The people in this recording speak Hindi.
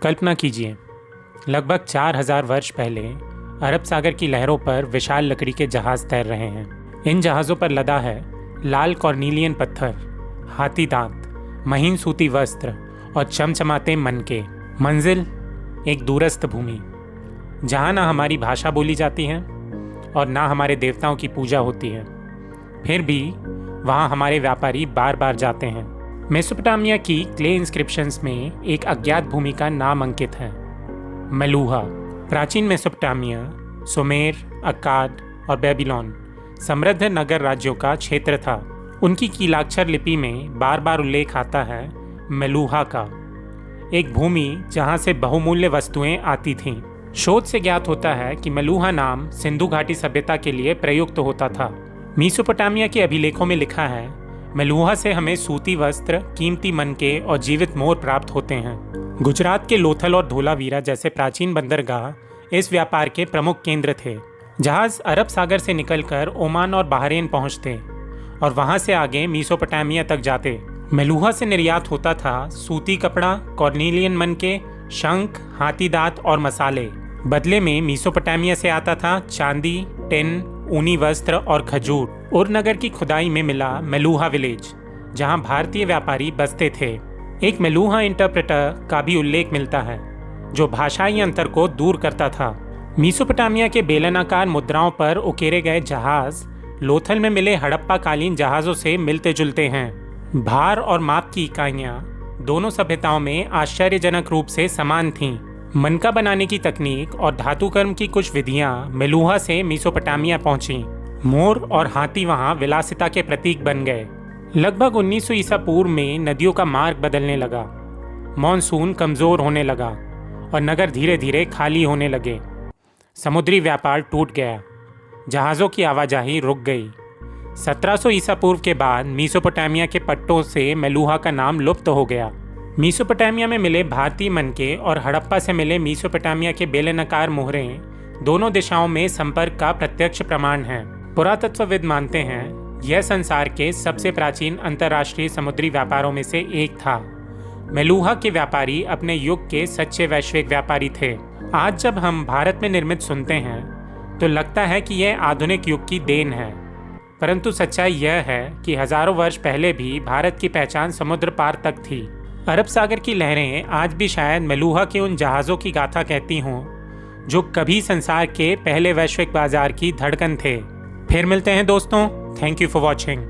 कल्पना कीजिए, लगभग 4000 वर्ष पहले अरब सागर की लहरों पर विशाल लकड़ी के जहाज तैर रहे हैं। इन जहाज़ों पर लदा है लाल कॉर्नीलियन पत्थर, हाथी दांत, महीन सूती वस्त्र और चमचमाते मनके। मंजिल एक दूरस्थ भूमि, जहाँ ना हमारी भाषा बोली जाती है और ना हमारे देवताओं की पूजा होती है। फिर भी वहाँ हमारे व्यापारी बार बार जाते हैं। मेसोपोटामिया की क्ले इंस्क्रिप्शंस में एक अज्ञात भूमि का नाम अंकित है, मेलूहा। प्राचीन मेसोपोटामिया, सुमेर, अक्काद और बेबीलोन समृद्ध नगर राज्यों का क्षेत्र था। उनकी कीलाक्षर लिपि में बार बार उल्लेख आता है मेलूहा का, एक भूमि जहां से बहुमूल्य वस्तुएं आती थीं। शोध से ज्ञात होता है कि मेलूहा नाम सिंधु घाटी सभ्यता के लिए प्रयुक्त होता था। मेसोपोटामिया के अभिलेखों में लिखा है, मेलूहा से हमें सूती वस्त्र, कीमती मनके और जीवित मोर प्राप्त होते हैं। गुजरात के लोथल और धोलावीरा जैसे प्राचीन बंदरगाह इस व्यापार के प्रमुख केंद्र थे। जहाज अरब सागर से निकलकर ओमान और बहरीन पहुंचते और वहां से आगे मेसोपोटामिया तक जाते। मेलूहा से निर्यात होता था सूती कपड़ा, कॉर्नीलियन मनके, शंख, हाथी दांत और मसाले। बदले में मेसोपोटामिया से आता था चांदी, टिन, ऊनी वस्त्र और खजूर। उरनगर की खुदाई में मिला मेलूहा विलेज, जहां भारतीय व्यापारी बसते थे। एक मेलूहा इंटरप्रेटर का भी उल्लेख मिलता है, जो भाषाई अंतर को दूर करता था। मेसोपोटामिया के बेलनाकार मुद्राओं पर उकेरे गए जहाज लोथल में मिले हड़प्पा कालीन जहाज़ों से मिलते जुलते हैं। भार और माप की इकाइयाँ दोनों सभ्यताओं में आश्चर्यजनक रूप से समान थीं। मनका बनाने की तकनीक और धातुकर्म की कुछ विधियाँ मेलूहा से मेसोपोटामिया पहुंची। मोर और हाथी वहाँ विलासिता के प्रतीक बन गए। लगभग 1900 ईसा पूर्व में नदियों का मार्ग बदलने लगा, मॉनसून कमज़ोर होने लगा और नगर धीरे धीरे खाली होने लगे। समुद्री व्यापार टूट गया, जहाज़ों की आवाजाही रुक गई। 1700 ईसा पूर्व के बाद मेसोपोटामिया के पट्टों से मेलूहा का नाम लुप्त हो गया। मेसोपोटामिया में मिले भारतीय मनके और हड़प्पा से मिले मेसोपोटामिया के बेलनाकार मोहरें दोनों दिशाओं में संपर्क का प्रत्यक्ष प्रमाण हैं। पुरातत्वविद मानते हैं यह संसार के सबसे प्राचीन अंतर्राष्ट्रीय समुद्री व्यापारों में से एक था। मेलूहा के व्यापारी अपने युग के सच्चे वैश्विक व्यापारी थे। आज जब हम भारत में निर्मित सुनते हैं तो लगता है कि यह आधुनिक युग की देन है, परंतु सच्चाई यह है कि हजारों वर्ष पहले भी भारत की पहचान समुद्र पार तक थी। अरब सागर की लहरें आज भी शायद मेलूहा के उन जहाज़ों की गाथा कहती हों जो कभी संसार के पहले वैश्विक बाजार की धड़कन थे। फिर मिलते हैं दोस्तों। Thank you for watching.